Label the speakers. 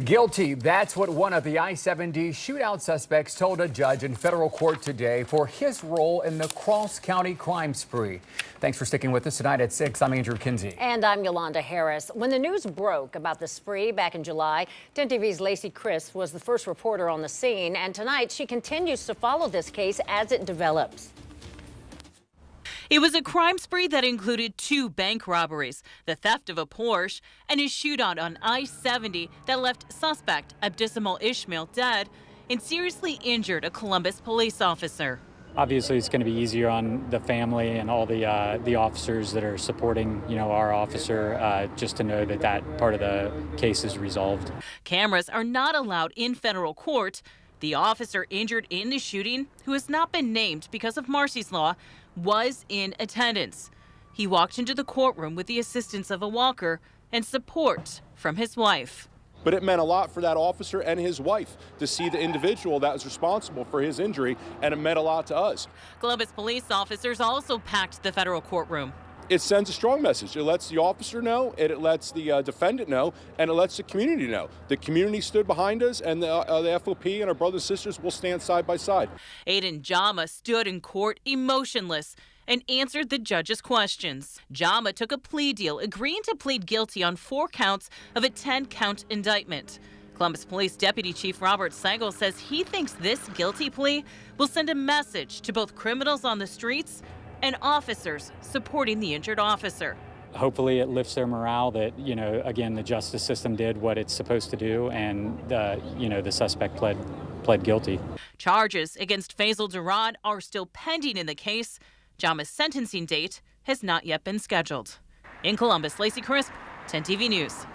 Speaker 1: Guilty. That's what one of the I-70 shootout suspects told a judge in federal court today for his role in the Cross County crime spree. Thanks for sticking with us tonight at 6. I'm Andrew Kinsey.
Speaker 2: And I'm Yolanda Harris. When the news broke about the spree back in July, 10 TV's Lacey Crisp was the first reporter on the scene. And tonight she continues to follow this case as it develops.
Speaker 3: It was a crime spree that included 2 bank robberies, the theft of a Porsche, and a shootout on I-70 that left suspect Abdissamal Ishmael dead and seriously injured a Columbus police officer.
Speaker 4: Obviously, it's going to be easier on the family and all the officers that are supporting, our officer, just to know that that part of the case is resolved.
Speaker 3: Cameras are not allowed in federal court. The officer injured in the shooting, who has not been named because of Marsy's Law, was in attendance. He walked into the courtroom with the assistance of a walker and support from his wife.
Speaker 5: But it meant a lot for that officer and his wife to see the individual that was responsible for his injury, and it meant a lot to us.
Speaker 3: Columbus police officers also packed the federal courtroom.
Speaker 5: It sends a strong message. It lets the officer know, it lets the defendant know, and it lets the community know. The community stood behind us, and the FOP and our brothers and sisters will stand side by side.
Speaker 3: Aiden Jama stood in court emotionless and answered the judge's questions. Jama took a plea deal, agreeing to plead guilty on 4 counts of a 10-count indictment. Columbus Police Deputy Chief Robert Seigel says he thinks this guilty plea will send a message to both criminals on the streets and officers supporting the injured officer.
Speaker 4: Hopefully it lifts their morale that, again, the justice system did what it's supposed to do, and, the suspect pled guilty.
Speaker 3: Charges against Faisal Durrad are still pending in the case. Jama's sentencing date has not yet been scheduled. In Columbus, Lacey Crisp, 10 TV News.